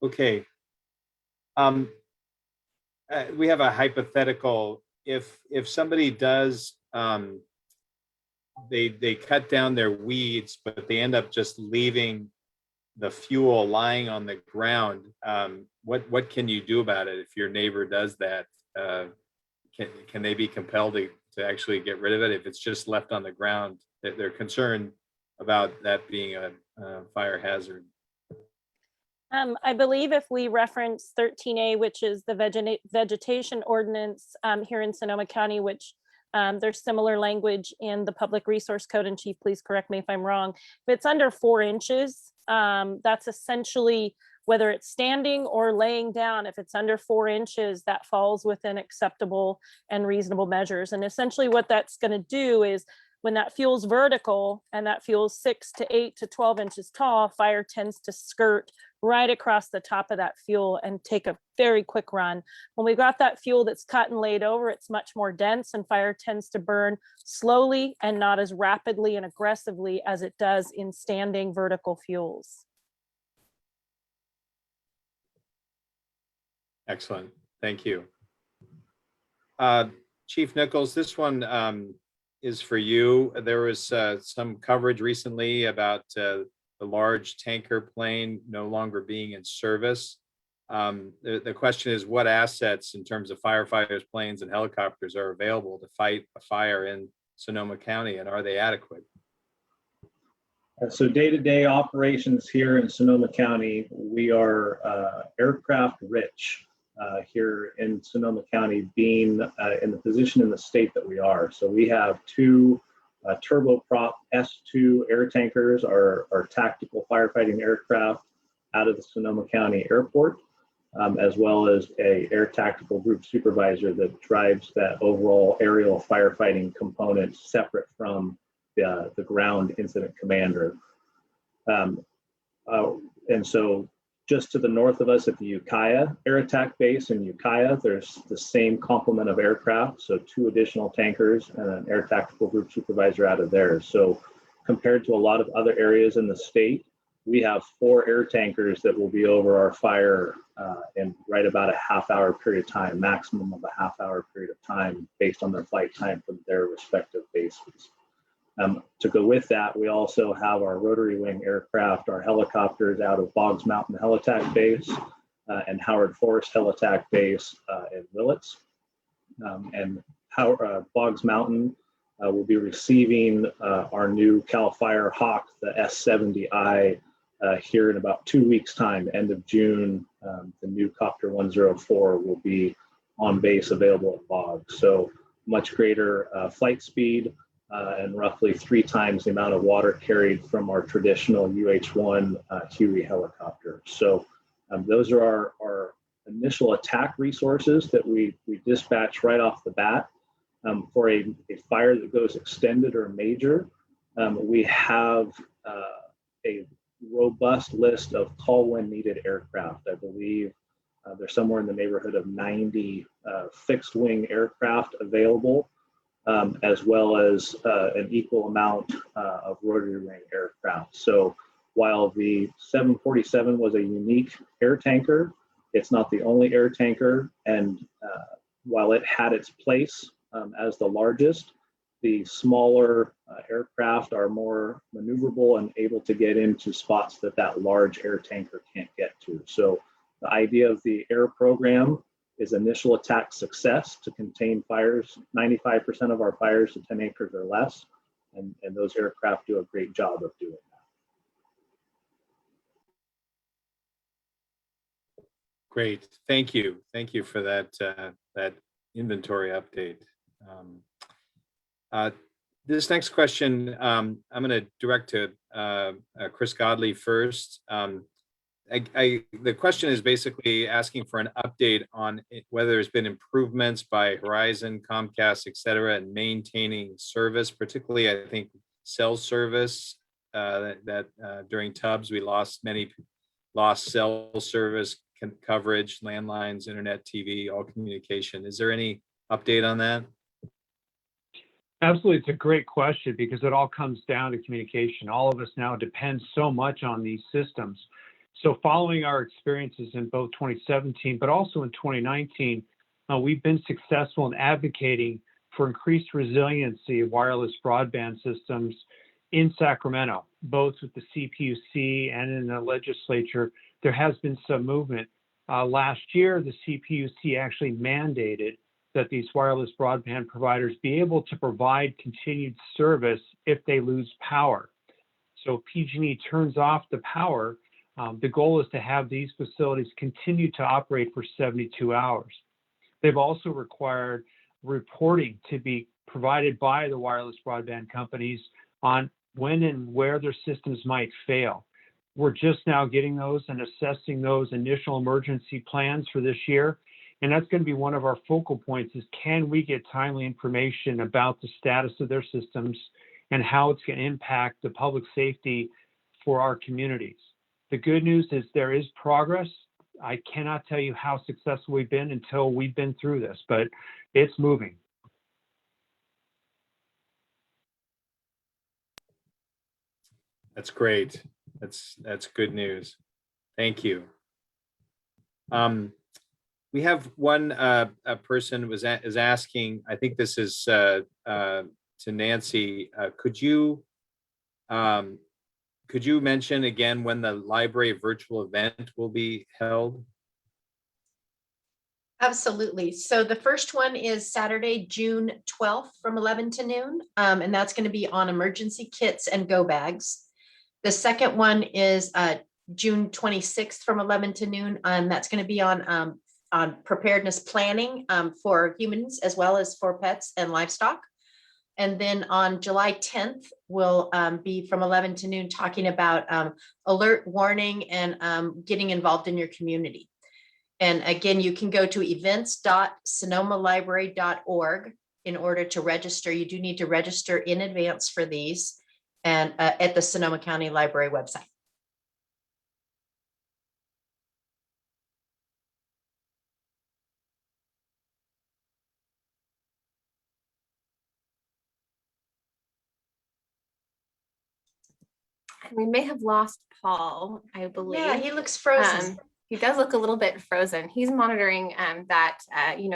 Okay. We have a hypothetical. If somebody does, they cut down their weeds, but they end up just leaving the fuel lying on the ground. What can you do about it if your neighbor does that? Can they be compelled to actually get rid of it if it's just left on the ground? They're concerned about that being a fire hazard. I believe if we reference 13A, which is the Vegetation Ordinance here in Sonoma County, which there's similar language in the Public Resource Code, and Chief, please correct me if I'm wrong. If it's under 4 inches, that's essentially whether it's standing or laying down. If it's under 4 inches, that falls within acceptable and reasonable measures. And essentially what that's going to do is when that fuel's vertical and that fuel's 6 to 8 to 12 inches tall, fire tends to skirt right across the top of that fuel and take a very quick run. When we've got that fuel that's cut and laid over, it's much more dense, and fire tends to burn slowly and not as rapidly and aggressively as it does in standing vertical fuels. Excellent, thank you. Chief Nichols, this one is for you. There was some coverage recently about the large tanker plane no longer being in service. The question is, what assets in terms of firefighters, planes, and helicopters are available to fight a fire in Sonoma County, and are they adequate? So day-to-day operations here in Sonoma County, we are aircraft rich here in Sonoma County, being in the position in the state that we are. So we have 2 turboprop S2 air tankers, our tactical firefighting aircraft out of the Sonoma County Airport, as well as a air tactical group supervisor that drives that overall aerial firefighting component separate from the ground incident commander. And so just to the north of us at the Ukiah Air Attack Base in Ukiah, there's the same complement of aircraft, so 2 additional tankers and an air tactical group supervisor out of there. So compared to a lot of other areas in the state, we have 4 air tankers that will be over our fire in right about a half-hour period of time, maximum of a half-hour period of time based on their flight time from their respective bases. To go with that, we also have our rotary wing aircraft, our helicopters out of Boggs Mountain Helitack Base and Howard Forest Helitack Base in Willits. And Boggs Mountain will be receiving our new CAL FIRE Hawk, the S70I, here in about 2 weeks' time, end of June. The new Copter 104 will be on base available at Boggs. So much greater flight speed, and roughly 3 times the amount of water carried from our traditional UH-1 Huey helicopter. So those are our initial attack resources that we dispatch right off the bat. For a fire that goes extended or major, we have a robust list of tall wind needed aircraft. I believe there's somewhere in the neighborhood of 90 fixed wing aircraft available, as well as an equal amount of rotary wing aircraft. So while the 747 was a unique air tanker, it's not the only air tanker. And while it had its place as the largest, the smaller aircraft are more maneuverable and able to get into spots that large air tanker can't get to. So the idea of the air program is initial attack success to contain fires, 95% of our fires to 10 acres or less, and those aircraft do a great job of doing Great, thank you. Thank you for that, that inventory update. This next question, I'm going to direct to Chris Godley first. The question is basically asking for an update on whether there's been improvements by Horizon, Comcast, et cetera, in maintaining service, particularly I think cell service, that during Tubbs, we lost cell service coverage, landlines, internet, TV, all communication. Is there any update on that? Absolutely. It's a great question because it all comes down to communication. All of us now depend so much on these systems. So following our experiences in both 2017, but also in 2019, we've been successful in advocating for increased resiliency of wireless broadband systems in Sacramento, both with the CPUC and in the legislature. There has been some movement. Last year, the CPUC actually mandated that these wireless broadband providers be able to provide continued service if they lose power. So if PG&E turns off the power, the goal is to have these facilities continue to operate for 72 hours. They've also required reporting to be provided by the wireless broadband companies on when and where their systems might fail. We're just now getting those and assessing those initial emergency plans for this year. And that's going to be one of our focal points is, can we get timely information about the status of their systems and how it's going to impact the public safety for our communities? The good news is there is progress. I cannot tell you how successful we've been until we've been through this, but it's moving. That's great. That's good news. Thank you. We have one person is asking, I think this is to Nancy, could you mention again when the library virtual event will be held? Absolutely. So the first one is Saturday, June 12th from 11 to noon. And that's going to be on emergency kits and go bags. The second one is June 26th from 11 to noon. That's going to be on preparedness planning for humans as well as for pets and livestock. And then on July 10th, we'll be from 11 to noon talking about alert warning and getting involved in your community. And again, you can go to events.sonomalibrary.org in order to register. You do need to register in advance for these and at the Sonoma County Library website. We may have lost Paul, I believe. Yeah, he looks frozen. He does look a little bit frozen. He's monitoring that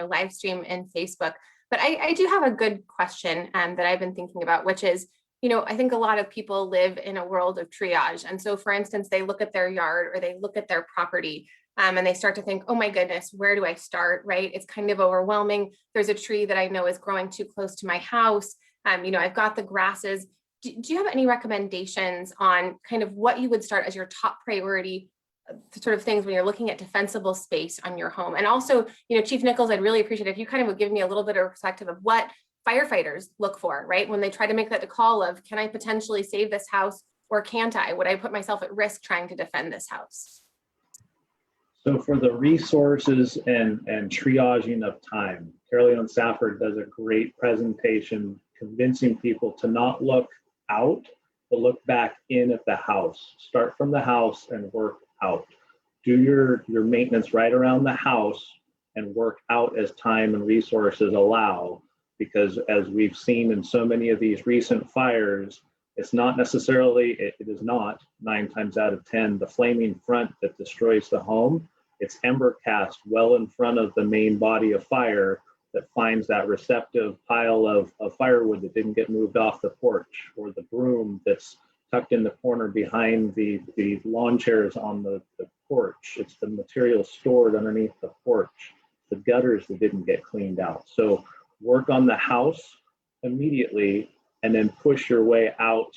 live stream in Facebook. But I do have a good question that I've been thinking about, which is, I think a lot of people live in a world of triage. And so, for instance, they look at their yard or they look at their property and they start to think, oh my goodness, where do I start, right? It's kind of overwhelming. There's a tree that I know is growing too close to my house. I've got the grasses. Do you have any recommendations on kind of what you would start as your top priority sort of things when you're looking at defensible space on your home? And also, Chief Nichols, I'd really appreciate if you kind of would give me a little bit of perspective of what firefighters look for, right? When they try to make that call of, can I potentially save this house or can't I? Would I put myself at risk trying to defend this house? So for the resources and triaging of time, Carolyn Safford does a great presentation convincing people to not look out, but look back in at the house. Start from the house and work out. Do your maintenance right around the house and work out as time and resources allow, because as we've seen in so many of these recent fires, it's not necessarily, it is not 9 times out of 10, the flaming front that destroys the home. It's ember cast well in front of the main body of fire that finds that receptive pile of firewood that didn't get moved off the porch, or the broom that's tucked in the corner behind the lawn chairs on the porch. It's the material stored underneath the porch, the gutters that didn't get cleaned out. So work on the house immediately and then push your way out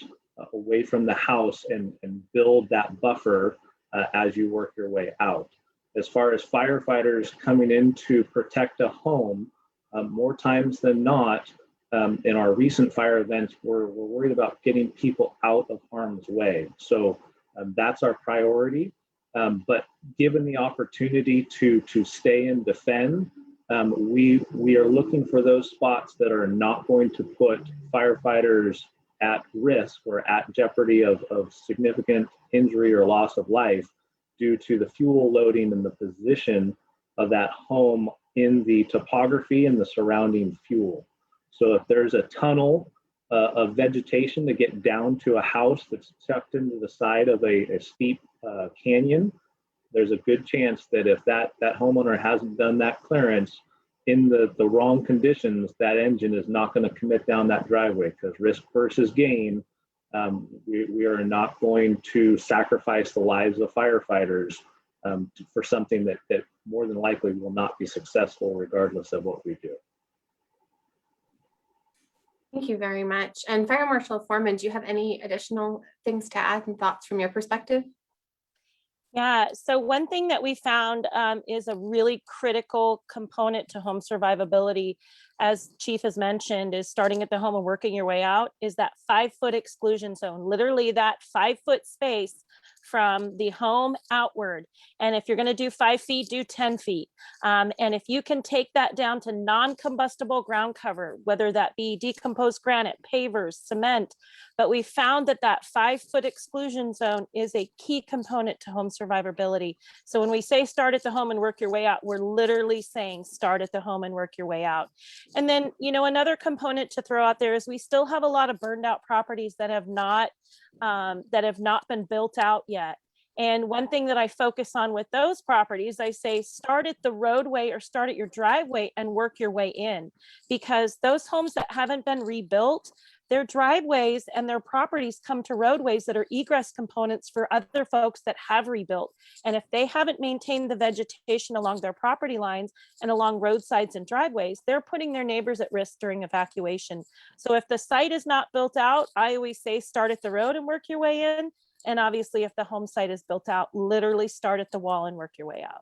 away from the house and build that buffer as you work your way out. As far as firefighters coming in to protect a home, more times than not, in our recent fire events, we're worried about getting people out of harm's way. So that's our priority. But given the opportunity to stay and defend, we are looking for those spots that are not going to put firefighters at risk or at jeopardy of significant injury or loss of life due to the fuel loading and the position of that home in the topography and the surrounding fuel. So if there's a tunnel of vegetation to get down to a house that's tucked into the side of a steep canyon, there's a good chance that if that homeowner hasn't done that clearance in the wrong conditions, that engine is not going to commit down that driveway, because risk versus gain, we are not going to sacrifice the lives of firefighters for something that more than likely will not be successful regardless of what we do. Thank you very much. And Fire Marshal Foreman, do you have any additional things to add and thoughts from your perspective? Yeah, so one thing that we found is a really critical component to home survivability, as Chief has mentioned, is starting at the home and working your way out, is that 5-foot exclusion zone, literally that 5-foot space from the home outward. And if you're going to do 5 feet, do 10 feet. And if you can take that down to non-combustible ground cover, whether that be decomposed granite, pavers, cement, but we found that that 5-foot exclusion zone is a key component to home survivability. So when we say start at the home and work your way out, we're literally saying start at the home and work your way out. And then, you know, another component to throw out there is we still have a lot of burned out properties that have not been built out yet. And one thing that I focus on with those properties, I say start at the roadway or start at your driveway and work your way in, because those homes that haven't been rebuilt, their driveways and their properties come to roadways that are egress components for other folks that have rebuilt. And if they haven't maintained the vegetation along their property lines and along roadsides and driveways, they're putting their neighbors at risk during evacuation. So if the site is not built out, I always say start at the road and work your way in. And obviously, if the home site is built out, literally start at the wall and work your way out.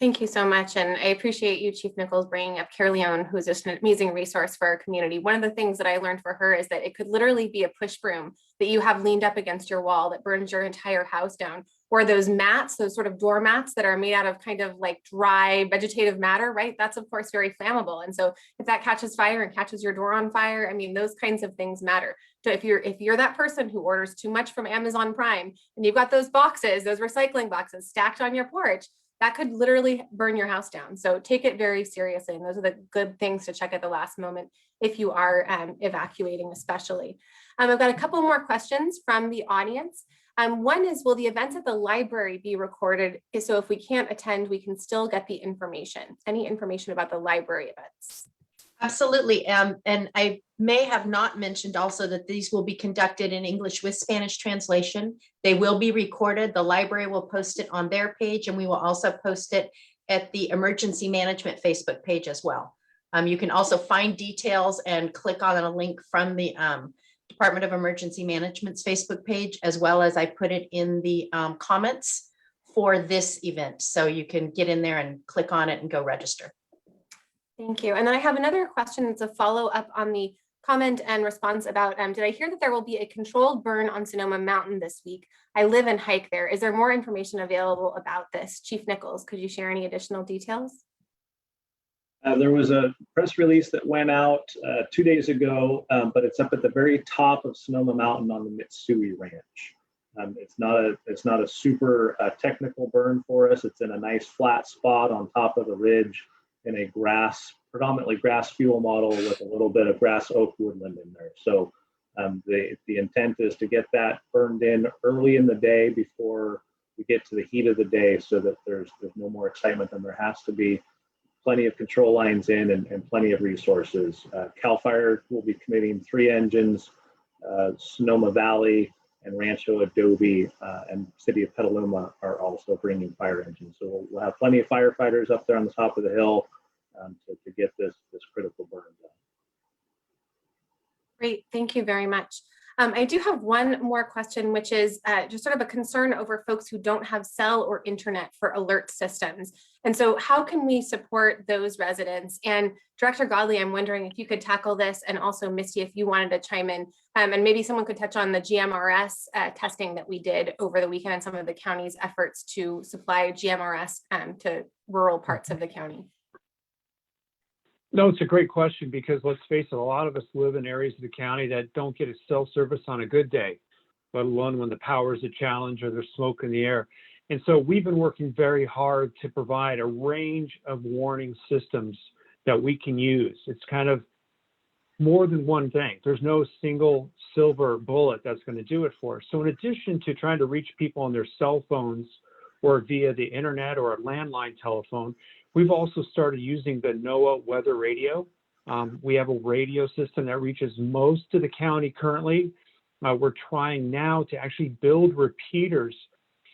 Thank you so much. And I appreciate you, Chief Nichols, bringing up Caroleon, who is just an amazing resource for our community. One of the things that I learned for her is that it could literally be a push broom that you have leaned up against your wall that burns your entire house down, or those mats, those sort of doormats that are made out of kind of like dry vegetative matter, right? That's of course very flammable. And so if that catches fire and catches your door on fire, I mean, those kinds of things matter. So if you're that person who orders too much from Amazon Prime and you've got those boxes, those recycling boxes stacked on your porch, that could literally burn your house down. So take it very seriously. And those are the good things to check at the last moment if you are evacuating especially. I've got a couple more questions from the audience. One is, will the events at the library be recorded? So if we can't attend, we can still get the information. Any information about the library events? Absolutely. And I may have not mentioned also that these will be conducted in English with Spanish translation. They will be recorded. The library will post it on their page, and we will also post it at the Emergency Management Facebook page as well. You can also find details and click on a link from the Department of Emergency Management's Facebook page, as well as I put it in the comments for this event. So you can get in there and click on it and go register. Thank you. And then I have another question. It's a follow-up on the comment and response about, did I hear that there will be a controlled burn on Sonoma Mountain this week? I live and hike there. Is there more information available about this? Chief Nichols, could you share any additional details? There was a press release that went out 2 days ago, but it's up at the very top of Sonoma Mountain on the Mitsui Ranch. It's not a super technical burn for us. It's in a nice flat spot on top of the ridge in a predominantly grass fuel model with a little bit of grass oak woodland in there. So the intent is to get that burned in early in the day before we get to the heat of the day, so that there's no more excitement than there has to be. Plenty of control lines in and plenty of resources. CAL FIRE will be committing 3 engines, Sonoma Valley and Rancho Adobe and City of Petaluma are also bringing fire engines. So we'll have plenty of firefighters up there on the top of the hill to get this critical burn done. Great, thank you very much. I do have one more question, which is just sort of a concern over folks who don't have cell or internet for alert systems. And so how can we support those residents? And Director Godley, I'm wondering if you could tackle this, and also Misty, if you wanted to chime in, and maybe someone could touch on the GMRS testing that we did over the weekend and some of the county's efforts to supply GMRS to rural parts of the county. No, it's a great question, because let's face it, a lot of us live in areas of the county that don't get a cell service on a good day, let alone when the power is a challenge or there's smoke in the air. And so we've been working very hard to provide a range of warning systems that we can use. It's kind of more than one thing. There's no single silver bullet that's going to do it for us. So in addition to trying to reach people on their cell phones or via the internet or a landline telephone, we've also started using the Noaa weather radio. We have a radio system that reaches most of the county currently. We're trying now to actually build repeaters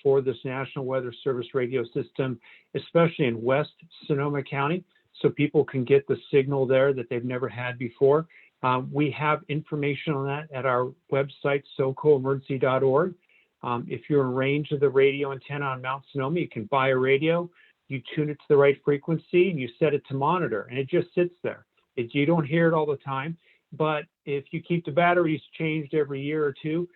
for this National Weather Service radio system, especially in West Sonoma County, so people can get the signal there that they've never had before. We have information on that at our website, socoemergency.org. If you're in range of the radio antenna on Mount Sonoma, you can buy a radio. You tune it to the right frequency and you set it to monitor, and it just sits there. You don't hear it all the time, but if you keep the batteries changed every year or two,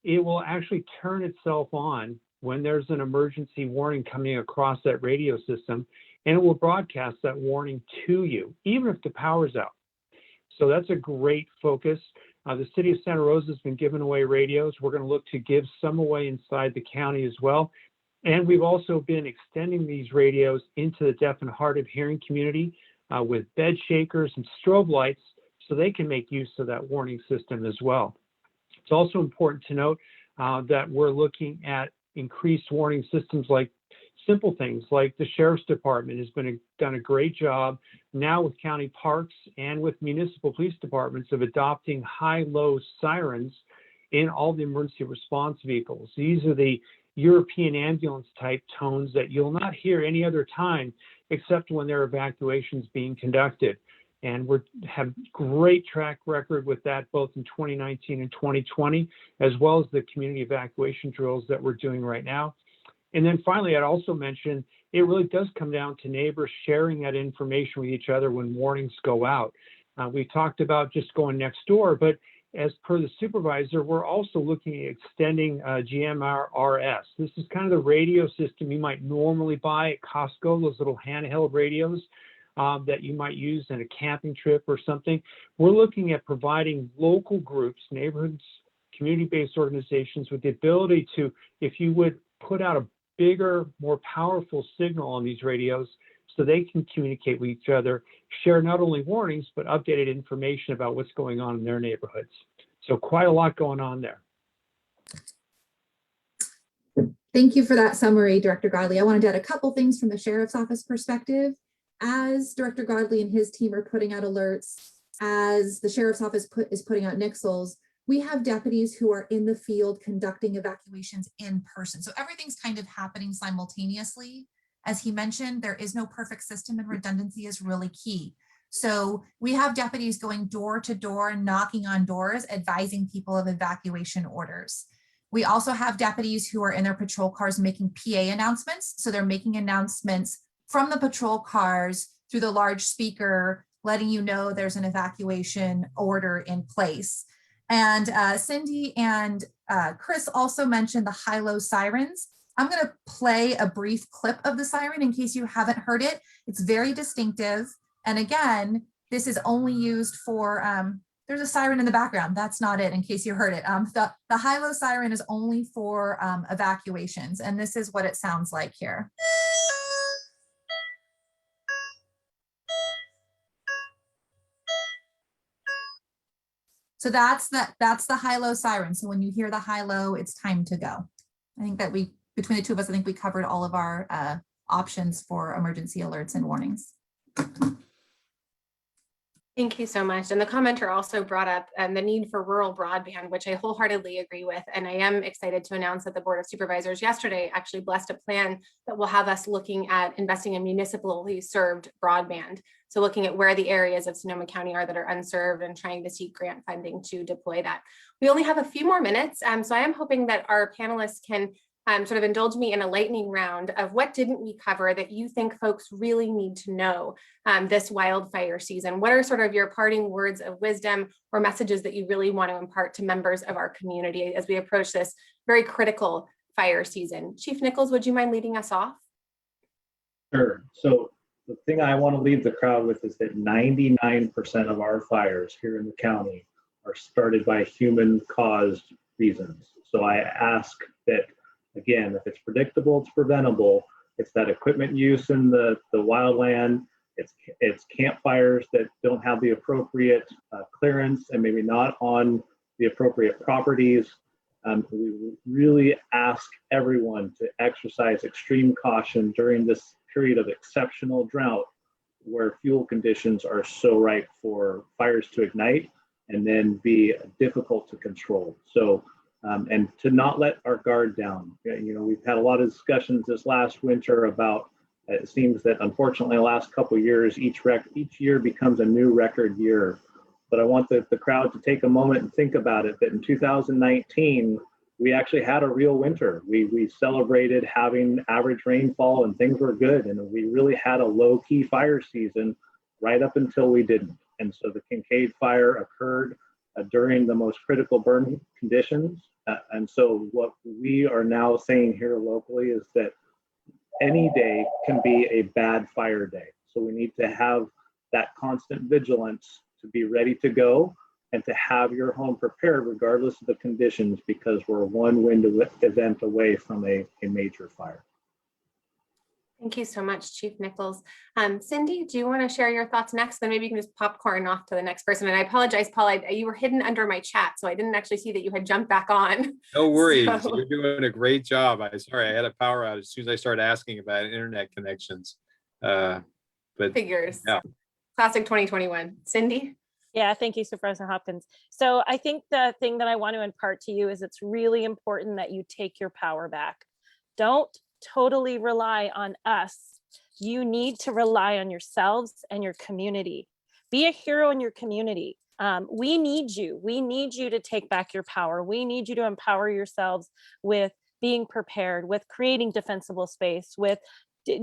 it will actually turn itself on when there's an emergency warning coming across that radio system, and it will broadcast that warning to you, even if the power's out. So that's a great focus. The city of Santa Rosa has been giving away radios. We're going to look to give some away inside the county as well. And we've also been extending these radios into the deaf and hard of hearing community with bed shakers and strobe lights, so they can make use of that warning system as well. It's also important to note that we're looking at increased warning systems, like simple things like the Sheriff's Department has done a great job now with county parks and with municipal police departments of adopting high-low sirens in all the emergency response vehicles. These are the European ambulance type tones that you'll not hear any other time except when there are evacuations being conducted. And we have great track record with that, both in 2019 and 2020, as well as the community evacuation drills that we're doing right now. And then finally, I'd also mention, it really does come down to neighbors sharing that information with each other when warnings go out. We talked about just going next door, but as per the supervisor, we're also looking at extending GMRS. This is kind of the radio system you might normally buy at Costco, those little handheld radios that you might use in a camping trip or something. We're looking at providing local groups, neighborhoods, community-based organizations with the ability to, if you would, put out a bigger, more powerful signal on these radios so they can communicate with each other, share not only warnings, but updated information about what's going on in their neighborhoods. So quite a lot going on there. Thank you for that summary, Director Godley. I wanted to add a couple things from the Sheriff's Office perspective. As Director Godley and his team are putting out alerts, as the Sheriff's Office is putting out nixles, we have deputies who are in the field conducting evacuations in person. So everything's kind of happening simultaneously. As he mentioned, there is no perfect system, and redundancy is really key. So we have deputies going door to door and knocking on doors, advising people of evacuation orders. We also have deputies who are in their patrol cars making PA announcements. So they're making announcements from the patrol cars through the large speaker, letting you know there's an evacuation order in place. And Cindy and Chris also mentioned the Hilo Sirens. I'm going to play a brief clip of the siren in case you haven't heard it. It's very distinctive. And again, this is only used for, there's a siren in the background. That's not it, in case you heard it. The Hilo siren is only for evacuations. And this is what it sounds like here. So that's the high-low siren. So when you hear the high-low, it's time to go. I think that between the two of us, I think we covered all of our options for emergency alerts and warnings. Thank you so much. And the commenter also brought up the need for rural broadband, which I wholeheartedly agree with. And I am excited to announce that the Board of Supervisors yesterday actually blessed a plan that will have us looking at investing in municipally served broadband. So looking at where the areas of Sonoma County are that are unserved and trying to seek grant funding to deploy that. We only have a few more minutes, so I am hoping that our panelists can sort of indulge me in a lightning round of what didn't we cover that you think folks really need to know this wildfire season. What are sort of your parting words of wisdom or messages that you really want to impart to members of our community as we approach this very critical fire season? Chief Nichols, would you mind leading us off? Sure. So the thing I want to leave the crowd with is that 99% of our fires here in the county are started by human-caused reasons. So I ask that, again, if it's predictable, it's preventable. It's that equipment use in the wildland. It's campfires that don't have the appropriate clearance and maybe not on the appropriate properties. We really ask everyone to exercise extreme caution during this period of exceptional drought where fuel conditions are so ripe for fires to ignite and then be difficult to control. So, and to not let our guard down. You know, we've had a lot of discussions this last winter about, it seems that unfortunately the last couple of years, each year becomes a new record year. But I want the crowd to take a moment and think about it, that in 2019, we actually had a real winter. We celebrated having average rainfall and things were good. And we really had a low-key fire season right up until we didn't. And so the Kincaid fire occurred during the most critical burn conditions. And so what we are now saying here locally is that any day can be a bad fire day. So we need to have that constant vigilance to be ready to go and to have your home prepared regardless of the conditions, because we're one wind event away from a major fire. Thank you so much, Chief Nichols. Cindy, do you want to share your thoughts next? Then maybe you can just popcorn off to the next person. And I apologize, Paul, you were hidden under my chat, so I didn't actually see that you had jumped back on. No worries. So, you're doing a great job. Sorry, I had a power out as soon as I started asking about internet connections. But figures. yeah. Classic 2021. Cindy? Yeah, thank you, Supervisor Hopkins. So I think the thing that I want to impart to you is it's really important that you take your power back. Don't totally rely on us. You need to rely on yourselves and your community. Be a hero in your community. We need you. We need you to take back your power. We need you to empower yourselves with being prepared, with creating defensible space, with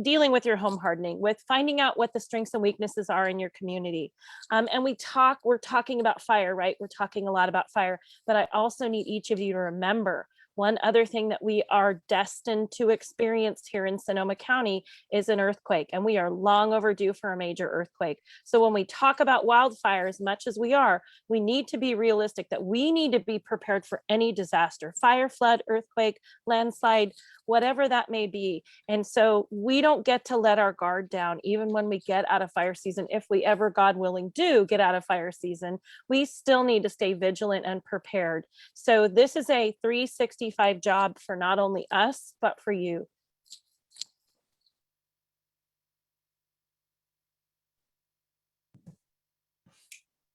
dealing with your home hardening, with finding out what the strengths and weaknesses are in your community. And we're talking about fire, right? We're talking a lot about fire, but I also need each of you to remember one other thing that we are destined to experience here in Sonoma County is an earthquake, and we are long overdue for a major earthquake. So when we talk about wildfire, as much as we are, we need to be realistic that we need to be prepared for any disaster, fire, flood, earthquake, landslide, whatever that may be. And so we don't get to let our guard down, even when we get out of fire season. If we ever, God willing, do get out of fire season, we still need to stay vigilant and prepared. So this is a 365 job for not only us, but for you.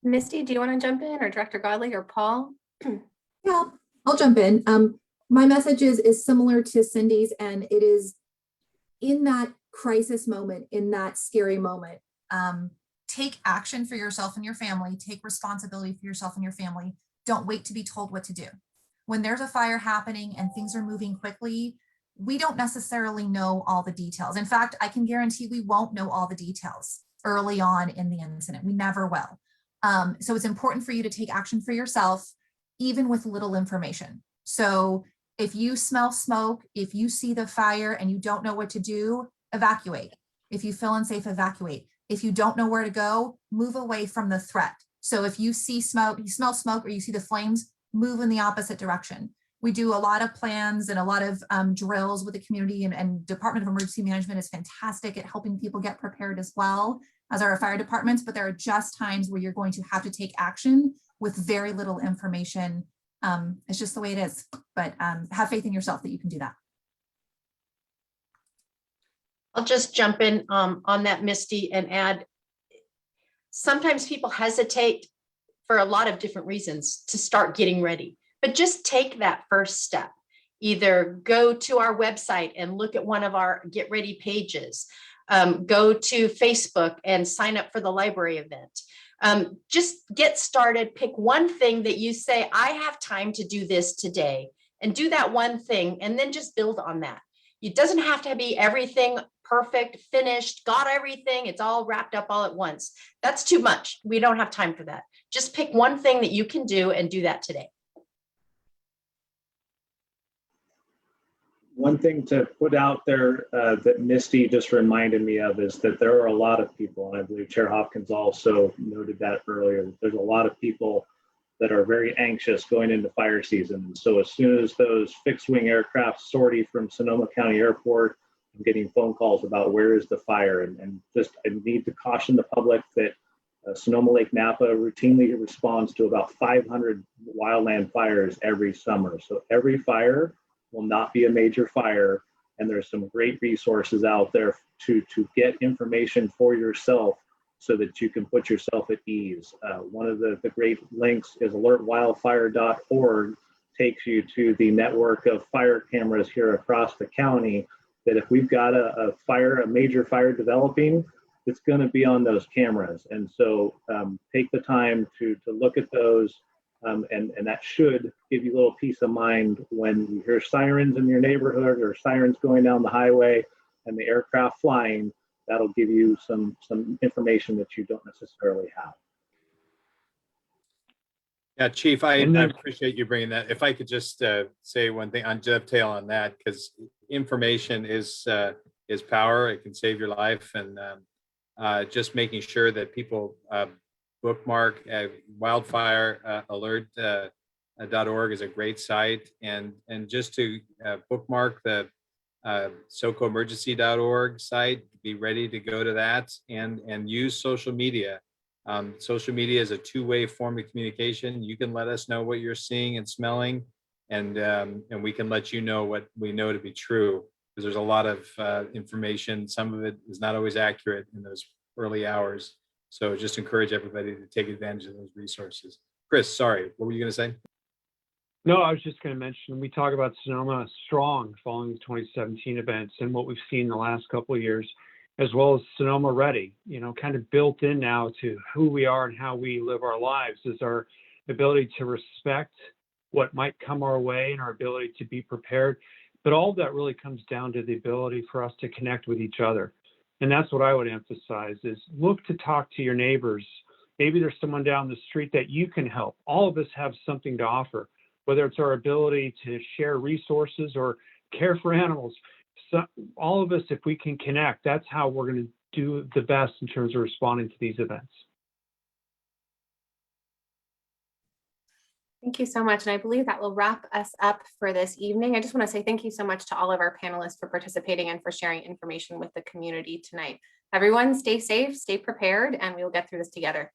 Misty, do you want to jump in, or Director Godley or Paul? Yeah, I'll jump in. My message is similar to Cindy's, and it is in that crisis moment, in that scary moment, take action for yourself and your family, take responsibility for yourself and your family. Don't wait to be told what to do. When there's a fire happening and things are moving quickly, we don't necessarily know all the details. In fact, I can guarantee we won't know all the details early on in the incident. We never will. So it's important for you to take action for yourself, even with little information. So if you smell smoke, if you see the fire and you don't know what to do, evacuate. If you feel unsafe, evacuate. If you don't know where to go, move away from the threat. So if you see smoke, you smell smoke, or you see the flames, move in the opposite direction. We do a lot of plans and a lot of drills with the community, and Department of Emergency Management is fantastic at helping people get prepared as well as our fire departments, but there are just times where you're going to have to take action with very little information. It's just the way it is, but have faith in yourself that you can do that. I'll just jump in on that, Misty, and add, sometimes people hesitate for a lot of different reasons to start getting ready, but just take that first step. Either go to our website and look at one of our get ready pages, go to Facebook and sign up for the library event. Just get started, pick one thing that you say, I have time to do this today, and do that one thing, and then just build on that. It doesn't have to be everything perfect, finished, got everything, it's all wrapped up all at once. That's too much. We don't have time for that. Just pick one thing that you can do and do that today. One thing to put out there that Misty just reminded me of is that there are a lot of people, and I believe Chair Hopkins also noted that earlier, there's a lot of people that are very anxious going into fire season. And so as soon as those fixed wing aircraft sortie from Sonoma County Airport, I'm getting phone calls about where is the fire, and just I need to caution the public that Sonoma Lake Napa routinely responds to about 500 wildland fires every summer. So every fire will not be a major fire, and there's some great resources out there to get information for yourself so that you can put yourself at ease. One of the great links is alertwildfire.org, takes you to the network of fire cameras here across the county, that if we've got a major fire developing, it's going to be on those cameras. And so take the time to look at those. And that should give you a little peace of mind when you hear sirens in your neighborhood or sirens going down the highway and the aircraft flying. That'll give you some information that you don't necessarily have. Yeah, Chief, I appreciate you bringing that. If I could just say one thing on dovetail on that, because information is power. It can save your life, and just making sure that people bookmark wildfire alert.org is a great site, and just to bookmark the socoemergency.org site, be ready to go to that, and use social media. Social media is a two-way form of communication. You can let us know what you're seeing and smelling, and we can let you know what we know to be true, because there's a lot of information. Some of it is not always accurate in those early hours. So just encourage everybody to take advantage of those resources. Chris, sorry, what were you going to say? No, I was just going to mention, we talk about Sonoma strong following the 2017 events and what we've seen the last couple of years, as well as Sonoma ready, kind of built in now to who we are and how we live our lives, is our ability to respect what might come our way and our ability to be prepared. But all of that really comes down to the ability for us to connect with each other. And that's what I would emphasize, is look to talk to your neighbors. Maybe there's someone down the street that you can help. All of us have something to offer, whether it's our ability to share resources or care for animals. So all of us, if we can connect, that's how we're going to do the best in terms of responding to these events. Thank you so much. And I believe that will wrap us up for this evening. I just want to say thank you so much to all of our panelists for participating and for sharing information with the community tonight. Everyone, stay safe, stay prepared, and we will get through this together.